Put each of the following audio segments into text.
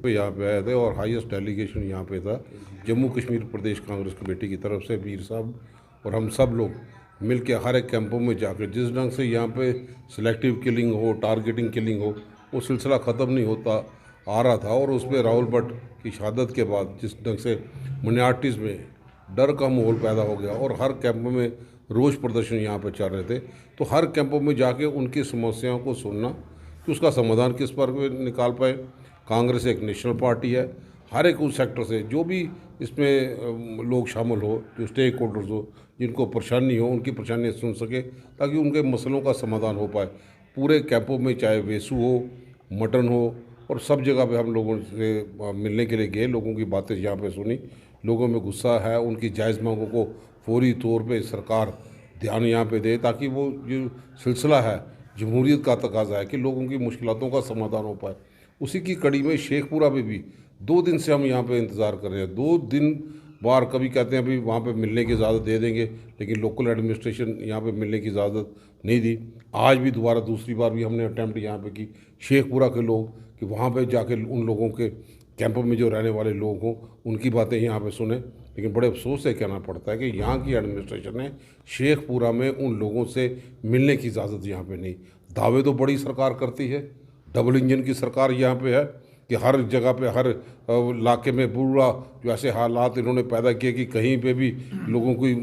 यहाँ पे आए थे और हाईएस्ट डेलीगेशन यहाँ पे था जम्मू कश्मीर प्रदेश कांग्रेस कमेटी की तरफ से मीर साहब और हम सब लोग मिल के हर एक कैंपों में जाकर जिस ढंग से यहाँ पे सिलेक्टिव किलिंग हो, टारगेटिंग किलिंग हो, वो सिलसिला ख़त्म नहीं होता आ रहा था। और उसमें राहुल भट्ट की शहादत के बाद जिस ढंग से माइनॉरिटीज़ में डर का माहौल पैदा हो गया और हर कैंपों में रोष प्रदर्शन यहाँ पर चल रहे थे, तो हर कैंपों में जाके उनकी समस्याओं को सुनना कि उसका समाधान किस पर निकाल पाए। कांग्रेस एक नेशनल पार्टी है, हर एक उस सेक्टर से जो भी इसमें लोग शामिल हो, जो स्टेक होल्डर्स हो, जिनको परेशानी हो, उनकी परेशानी सुन सके ताकि उनके मसलों का समाधान हो पाए। पूरे कैंपों में चाहे वेसू हो, मटन हो, और सब जगह पे हम लोगों से मिलने के लिए गए, लोगों की बातें यहाँ पे सुनी। लोगों में गुस्सा है, उनकी जायज़ मांगों को फौरी तौर पे सरकार ध्यान यहाँ पे दे ताकि वो जो सिलसिला है जमहूरियत का तकाजा है कि लोगों की मुश्किलों का समाधान हो पाए। उसी की कड़ी में शेखपुरा में भी 2 दिन से हम यहाँ पे इंतज़ार कर रहे हैं। 2 दिन बार कभी कहते हैं अभी वहाँ पे मिलने की इजाज़त दे देंगे, लेकिन लोकल एडमिनिस्ट्रेशन यहाँ पे मिलने की इजाज़त नहीं दी। आज भी दोबारा दूसरी बार भी हमने अटैम्प्ट यहाँ पे की शेखपुरा के लोग कि वहाँ पे जाके उन लोगों के कैंपों में जो रहने वाले लोग हों उनकी बातें यहाँ पे सुने। लेकिन बड़े अफसोस से कहना पड़ता है कि यहाँ की एडमिनिस्ट्रेशन ने शेखपुरा में उन लोगों से मिलने की इजाज़त यहाँ पे नहीं। दावे तो बड़ी सरकार करती है, डबल इंजन की सरकार यहाँ पे है कि हर जगह पे हर इलाके में पूरा जो ऐसे हालात इन्होंने पैदा किए कि कहीं पे भी लोगों की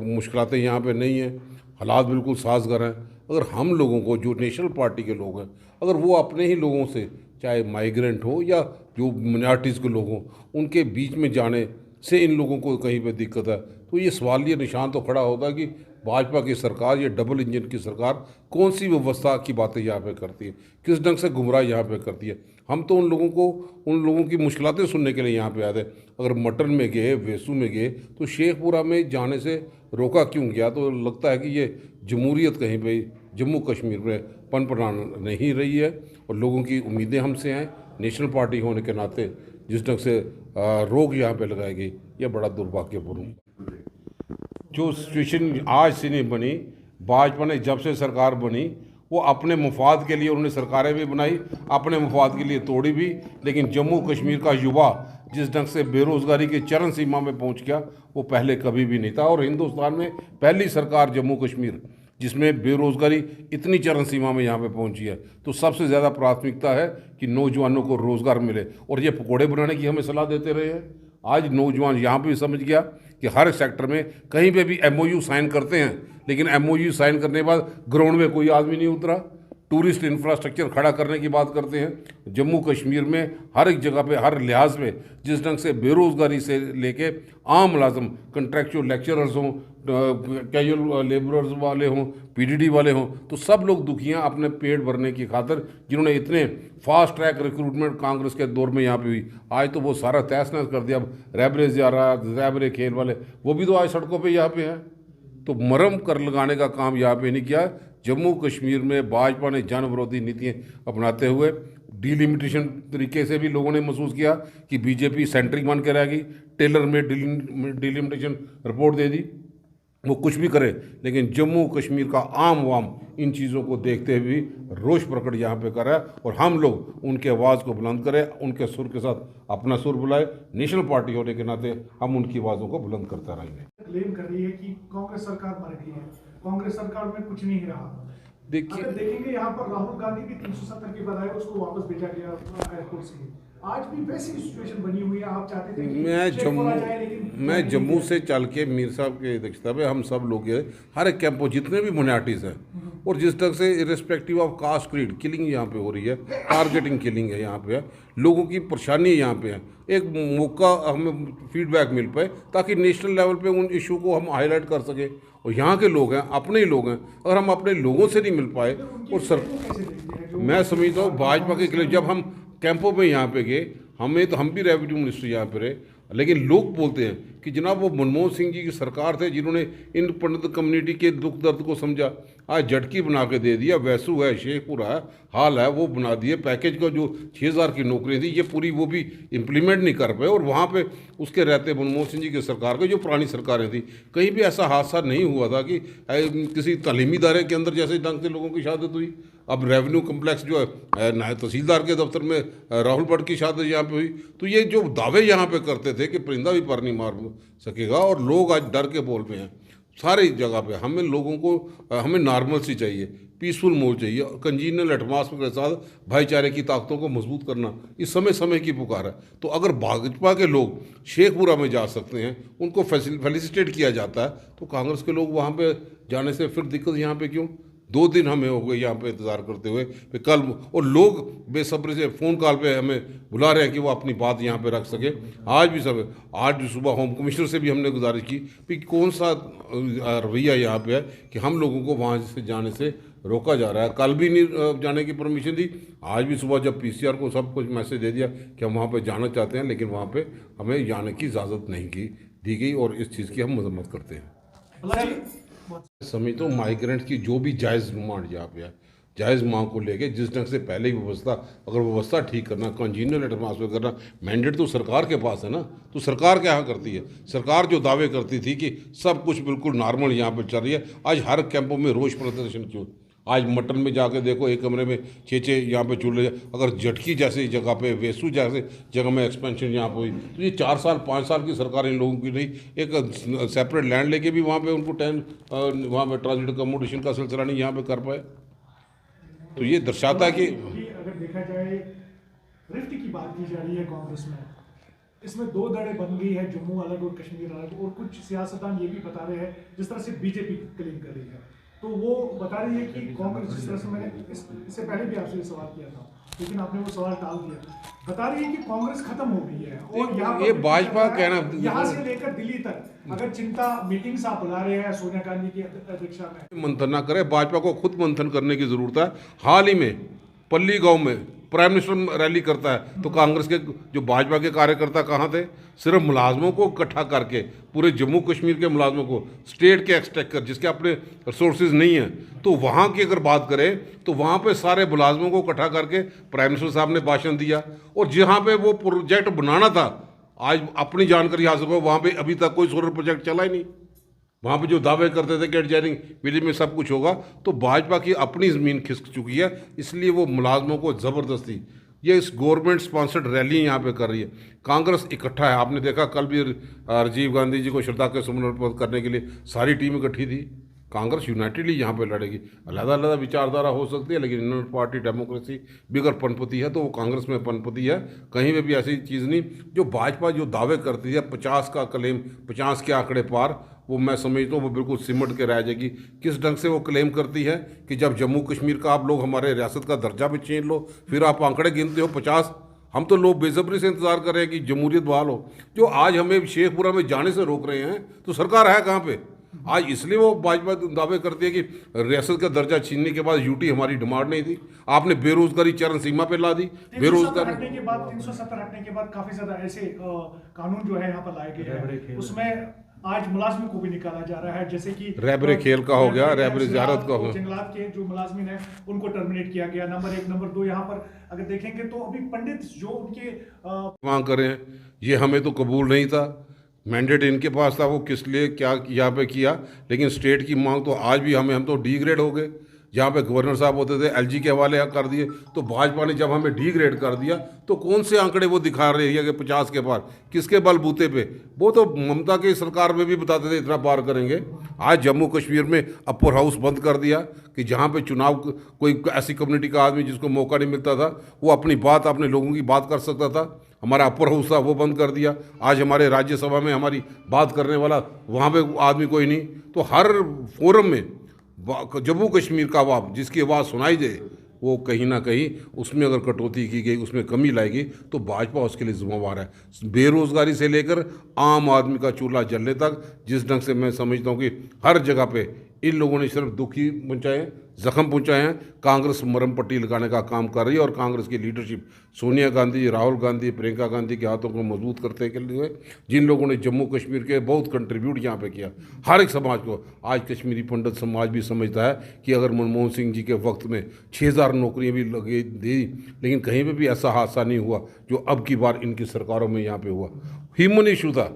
मुश्किलातें यहाँ पे नहीं हैं, हालात बिल्कुल साजगार हैं। अगर हम लोगों को जो नेशनल पार्टी के लोग हैं, अगर वो अपने ही लोगों से चाहे माइग्रेंट हो या जो माइनॉरिटीज़ के लोग हों उनके बीच में जाने से इन लोगों को कहीं पे दिक्कत है, तो ये सवालिया निशान तो खड़ा होता है कि भाजपा की सरकार, ये डबल इंजन की सरकार कौन सी व्यवस्था की बातें यहाँ पे करती है, किस ढंग से गुमराह यहाँ पे करती है। हम तो उन लोगों की मुश्किलातें सुनने के लिए यहाँ पे आए थे। अगर मटन में गए, वेसू में गए, तो शेखपुरा में जाने से रोका क्यों गया? तो लगता है कि ये जमहूरियत कहीं पे जम्मू कश्मीर में पनपना नहीं रही है और लोगों की उम्मीदें हमसे हैं। नेशनल पार्टी होने के नाते जिस ढंग से रोक यहाँ पे लगाई गई, यह बड़ा दुर्भाग्यपूर्ण। जो सिचुएशन आज से नहीं बनी, भाजपा ने जब से सरकार बनी वो अपने मुफाद के लिए उन्होंने सरकारें भी बनाई, अपने मुफाद के लिए तोड़ी भी, लेकिन जम्मू कश्मीर का युवा जिस ढंग से बेरोज़गारी की चरम सीमा में पहुंच गया वो पहले कभी भी नहीं था। और हिंदुस्तान में पहली सरकार जम्मू कश्मीर जिसमें बेरोज़गारी इतनी चरम सीमा में यहाँ पे पहुंची है, तो सबसे ज़्यादा प्राथमिकता है कि नौजवानों को रोज़गार मिले। और ये पकौड़े बनाने की हमें सलाह देते रहे हैं, आज नौजवान यहाँ पे भी समझ गया कि हर सेक्टर में कहीं पे भी एमओयू साइन करते हैं, लेकिन एमओयू साइन करने के बाद ग्राउंड में कोई आदमी नहीं उतरा। टूरिस्ट इंफ्रास्ट्रक्चर खड़ा करने की बात करते हैं। जम्मू कश्मीर में हर एक जगह पे हर लिहाज में जिस ढंग से बेरोज़गारी से लेके आम मुलाजम, कंट्रैक्चुअल लेक्चरर्स हों, कैजुअल लेबरर्स वाले हों, पीडीडी वाले हों, तो सब लोग दुखियाँ अपने पेट भरने की खातिर जिन्होंने इतने फास्ट ट्रैक रिक्रूटमेंट कांग्रेस के दौर में यहाँ पे हुई, आज तो वो सारा तहस नहस कर दिया। अब रैबरे जा रहा, रैबरे खेल वाले वो भी तो आज सड़कों पर यहाँ पे हैं। तो मरहम कर लगाने का काम यहाँ पे नहीं किया। जम्मू कश्मीर में भाजपा ने जन विरोधी नीतियाँ अपनाते हुए डिलिमिटेशन तरीके से भी लोगों ने महसूस किया कि बीजेपी सेंट्रिक बन के रह गई। टेलर में डिलिमिटेशन रिपोर्ट दे दी, वो कुछ भी करे, लेकिन जम्मू कश्मीर का आम वाम इन चीज़ों को देखते हुए रोष प्रकट यहाँ पे कर रहा है। और हम लोग उनके आवाज़ को बुलंद करें, उनके सुर के साथ अपना सुर बुलाए। नेशनल पार्टी होने के नाते हम उनकी आवाज़ों को बुलंद करते रहेंगे। क्लेम कर रही है कि कांग्रेस सरकार मर गई है, कांग्रेस सरकार में कुछ नहीं रहा। देखिए, अगर देखेंगे यहाँ पर राहुल गांधी की 370 की बजाय उसको वापस भेजा गया एयरपोर्ट से। आज भी वैसी सिचुएशन बनी हुई है। आप चाहते थे कि मैं जम्मू से चल के मीर साहब की अध्यक्षता में हम सब लोग गए, हर एक कैंपों जितने भी माइनॉरिटीज़ हैं, और जिस तरह से irrespective of caste creed killing यहाँ पे हो रही है, टारगेटिंग किलिंग है यहाँ पे है, लोगों की परेशानी यहाँ पे है। एक मौका हमें फीडबैक मिल पाए ताकि नेशनल लेवल पे उन इशू को हम हाईलाइट कर सकें। और यहाँ के लोग हैं, अपने ही लोग हैं, अगर हम अपने लोगों से नहीं मिल पाए और सर, मैं समझता हूँ भाजपा के खिलाफ जब हम कैंपों में यहाँ पे गए, हम भी रेवेन्यू मिनिस्टर यहाँ पे रहे, लेकिन लोग बोलते हैं कि जनाब वो मनमोहन सिंह जी की सरकार थे जिन्होंने इन पंडित कम्युनिटी के दुख दर्द को समझा। आज झटकी बना के दे दिया, वैसू है, शेखपुरा है, हाल है, वो बना दिए। पैकेज का जो 6000 की नौकरियाँ थी ये पूरी वो भी इम्प्लीमेंट नहीं कर पाए। और वहाँ पे उसके रहते मनमोहन सिंह जी की सरकार के जो पुरानी सरकारें थी, कहीं भी ऐसा हादसा नहीं हुआ था कि किसी तालीमी इदारे के अंदर जैसे ढंग से लोगों की शहादत हुई। अब रेवेन्यू कम्प्लेक्स जो है नायब तहसीलदार के दफ्तर में राहुल भट्ट की शादी यहाँ पे हुई। तो ये जो दावे यहाँ पे करते थे कि परिंदा भी पर नहीं मार सकेगा, और लोग आज डर के बोल में हैं सारी जगह पे। हमें लोगों को हमें नॉर्मल सी चाहिए, पीसफुल मोड चाहिए, कंजीनियल एटमॉस्फेयर के साथ भाईचारे की ताकतों को मजबूत करना इस समय की पुकार है। तो अगर भाजपा के लोग शेखपुरा में जा सकते हैं, उनको फेलिसिटेट किया जाता है, तो कांग्रेस के लोग वहाँ पे जाने से फिर दिक्कत यहाँ पे क्यों? 2 दिन हमें हो गए यहाँ पे इंतज़ार करते हुए कि कल, और लोग बेसब्री से फ़ोन कॉल पे हमें बुला रहे हैं कि वो अपनी बात यहाँ पे रख सके। आज भी सब, आज सुबह होम कमिश्नर से भी हमने गुजारिश की कि कौन सा रवैया यहाँ पे है कि हम लोगों को वहाँ से जाने से रोका जा रहा है। कल भी नहीं जाने की परमिशन दी, आज भी सुबह जब पीसीआर को सब कुछ मैसेज दे दिया कि हम वहाँ पे जाना चाहते हैं, लेकिन वहाँ पे हमें जाने की इजाज़त नहीं दी गई, और इस चीज़ की हम मजम्मत करते हैं। समझता हूँ माइग्रेंट्स की जो भी जायज़ डिमांड यहाँ पे है, जायज़ मांग को लेके जिस ढंग से पहले ही व्यवस्था, अगर व्यवस्था ठीक करना, कंजीनियल एटमॉस्फेयर करना, मैंडेट तो सरकार के पास है ना। तो सरकार क्या करती है? सरकार जो दावे करती थी कि सब कुछ बिल्कुल नॉर्मल यहाँ पे चल रही है, आज हर कैंपों में रोष प्रदर्शन क्यों? आज मटन में जाके देखो, एक कमरे में 6 यहाँ पे चूल्हे। अगर झटकी जैसी जगह पे, वेसू जैसे जगह में एक्सपेंशन यहाँ पे हुई, तो ये 4 साल 5 साल की सरकार इन लोगों की नहीं, एक सेपरेट लैंड लेके भी वहाँ पे उनको वहाँ पे ट्रांजिट अकोमोडेशन का सिलसिला नहीं यहाँ पे कर पाए। तो ये दर्शाता है कि अगर देखा जाए रिफ्ट की बात की जा रही है कांग्रेस में, इसमें 2 धड़े बन गई है, जम्मू अलग और कश्मीर अलग, और कुछ सियासतदान ये भी बता रहे हैं, जिस तरह से बीजेपी क्लेम कर रही है, तो वो बता रही है कि कांग्रेस, जिस तरह से मैंने इससे पहले भी आपसे सवाल किया था, लेकिन आपने वो सवाल टाल दिया, बता रही है कि कांग्रेस खत्म हो गई है। और यहाँ ये भाजपा कहना, यहाँ से लेकर दिल्ली तक अगर चिंता मीटिंग्स आप बुला रहे हैं सोनिया गांधी की अध्यक्षता में, मंथन ना करे, भाजपा को खुद मंथन करने की जरूरत है। हाल ही में पल्ली गांव में प्राइम मिनिस्टर रैली करता है, तो कांग्रेस के जो भाजपा के कार्यकर्ता कहाँ थे? सिर्फ मुलाजमों को इकट्ठा करके, पूरे जम्मू कश्मीर के मुलाजमों को, स्टेट के एक्सटेकर जिसके अपने रिसोर्सेज नहीं हैं, तो वहाँ की अगर बात करें तो वहाँ पे सारे मुलाजमों को इकट्ठा करके प्राइम मिनिस्टर साहब ने भाषण दिया। और जहाँ पे वो प्रोजेक्ट बनाना था, आज अपनी जानकारी हासिल हो, वहाँ पे अभी तक कोई सोलर प्रोजेक्ट चला ही नहीं। वहाँ पे जो दावे करते थे कि एडजॉइनिंग विलेज में सब कुछ होगा, तो भाजपा की अपनी ज़मीन खिसक चुकी है, इसलिए वो मुलाजमों को ज़बरदस्ती ये इस गवर्नमेंट स्पॉन्सर्ड रैली यहाँ पे कर रही है। कांग्रेस इकट्ठा है, आपने देखा कल भी राजीव गांधी जी को श्रद्धा के सुमन अर्पित करने के लिए सारी टीम इकट्ठी थी। कांग्रेस यूनाइटेडली यहाँ पे लड़ेगी। अलग-अलग विचारधारा हो सकती है, लेकिन इंडियन पार्टी डेमोक्रेसी भी अगर पनपती है तो वो कांग्रेस में पनपती है, कहीं में भी ऐसी चीज़ नहीं। जो भाजपा जो दावे करती है 50 का क्लेम, 50 के आंकड़े पार, वो मैं समझता हूँ वो बिल्कुल सिमट के रह जाएगी। किस ढंग से वो क्लेम करती है कि जब जम्मू कश्मीर का आप लोग हमारे रियासत का दर्जा भी छीन लो, फिर आप आंकड़े गिनते हो 50। हम तो लोग बेसब्री से इंतजार कर रहे हैं कि जमहूरियत बहाल हो। जो आज हमें शेखपुरा में जाने से रोक रहे हैं, तो सरकार है कहाँ पे आज? इसलिए वो भाजपा दावे करती है कि रियासत का दर्जा छीनने के बाद यूटी हमारी डिमांड नहीं थी। आपने बेरोजगारी चरम सीमा पे ला दी। बेरोजगारी हटने के बाद 370 हटने के बाद काफी ज्यादा ऐसे कानून जो है यहाँ पर लाए गए हैं, उसमें आज मुलाजमों को भी निकाला जा रहा है, जैसे कि रैबरे खेल का हो गया, रैबरे ज़ियारत का हो गया, जंगलात के जो मुलाजमीन है उनको टर्मिनेट किया गया। नंबर 1, नंबर 2 यहाँ पर अगर देखेंगे तो अभी पंडित जो उनके मांग कर रहे हैं, ये हमें तो कबूल नहीं था। मैंडेट इनके पास था, वो किस लिए क्या यहाँ पे किया, लेकिन स्टेट की मांग तो आज भी हम तो डी ग्रेड हो गए। जहाँ पे गवर्नर साहब होते थे एलजी के हवाले कर दिए, तो भाजपा ने जब हमें डी ग्रेड कर दिया तो कौन से आंकड़े वो दिखा रही है कि 50 के पार, किसके बलबूते पे? वो तो ममता की सरकार में भी बताते थे इतना पार करेंगे। आज जम्मू कश्मीर में अपर हाउस बंद कर दिया कि जहाँ पे चुनाव कोई ऐसी कम्युनिटी का आदमी जिसको मौका नहीं मिलता था वो अपनी बात, अपने लोगों की बात कर सकता था, हमारा अपर हाउस था वो बंद कर दिया। आज हमारे राज्यसभा में हमारी बात करने वाला वहाँ पे आदमी कोई नहीं। तो हर फोरम में जम्मू कश्मीर का आवाज़, जिसकी आवाज़ सुनाई दे, वो कहीं ना कहीं उसमें अगर कटौती की गई, उसमें कमी लाएगी, तो भाजपा उसके लिए जिम्मेवार है। बेरोजगारी से लेकर आम आदमी का चूल्हा जलने तक जिस ढंग से मैं समझता हूँ कि हर जगह पे इन लोगों ने सिर्फ दुख ही पहुँचाए, जख्म पहुँचाए हैं। कांग्रेस मरहम पट्टी लगाने का काम कर रही है, और कांग्रेस की लीडरशिप सोनिया गांधी, राहुल गांधी, प्रियंका गांधी के हाथों को मजबूत करते के लिए, जिन लोगों ने जम्मू कश्मीर के बहुत कंट्रीब्यूट यहाँ पे किया, हर एक समाज को। आज कश्मीरी पंडित समाज भी समझता है कि अगर मनमोहन सिंह जी के वक्त में 6000 नौकरियाँ भी लगे दी, लेकिन कहीं पर भी ऐसा हादसा नहीं हुआ जो अब की बार इनकी सरकारों में यहाँ पर हुआ। ह्यूमन इशू था,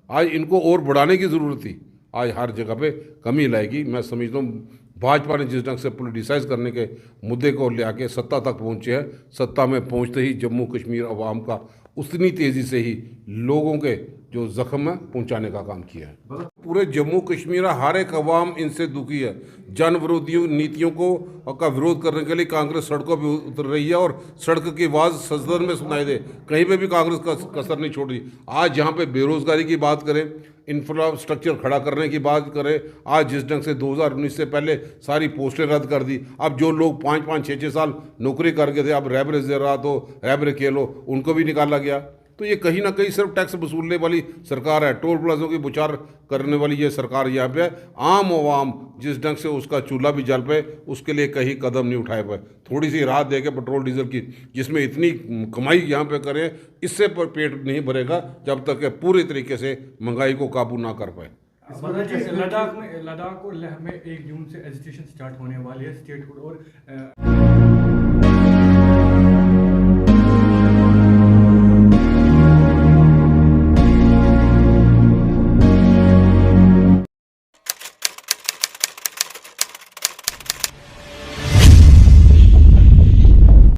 आज इनको और बढ़ाने की ज़रूरत थी। आज हर जगह पे कमी लाएगी। मैं समझता हूँ भाजपा ने जिस ढंग से पोलिटिसाइज करने के मुद्दे को ले आके सत्ता तक पहुंचे हैं, सत्ता में पहुंचते ही जम्मू कश्मीर अवाम का उतनी तेज़ी से ही लोगों के जो जख्म है पहुंचाने का काम किया है। पूरे जम्मू कश्मीर हर एक अवाम इनसे दुखी है। जन विरोधी नीतियों को का विरोध करने के लिए कांग्रेस सड़कों पर उतर रही है और सड़क की आवाज़ सदन में सुनाई दे, कहीं पे भी कांग्रेस का कसर नहीं छोड़ रही। आज यहाँ पे बेरोजगारी की बात करें, इंफ्रास्ट्रक्चर खड़ा करने की बात करें, आज जिस ढंग से 2019 से पहले सारी पोस्टें रद्द कर दी, अब जो लोग 5-5, 6-6 साल नौकरी कर गए थे, अब रैबर ज़रात हो, रैबर खेलो, उनको भी निकाला गया। तो ये कहीं ना कहीं सिर्फ टैक्स वसूलने वाली सरकार है, टोल प्लाजों की बुचार करने वाली ये सरकार यहाँ पे है। आम आवाम जिस ढंग से उसका चूल्हा भी जल पे, उसके लिए कहीं कदम नहीं उठाए पाए। थोड़ी सी राहत दे के पेट्रोल डीजल की, जिसमें इतनी कमाई यहाँ पे करें, इससे पर पेट नहीं भरेगा जब तक पूरे तरीके से महंगाई को काबू ना कर पाए। लद्दाख और लेह में 1 जून से एजिटेशन स्टार्ट होने वाली है स्टेट और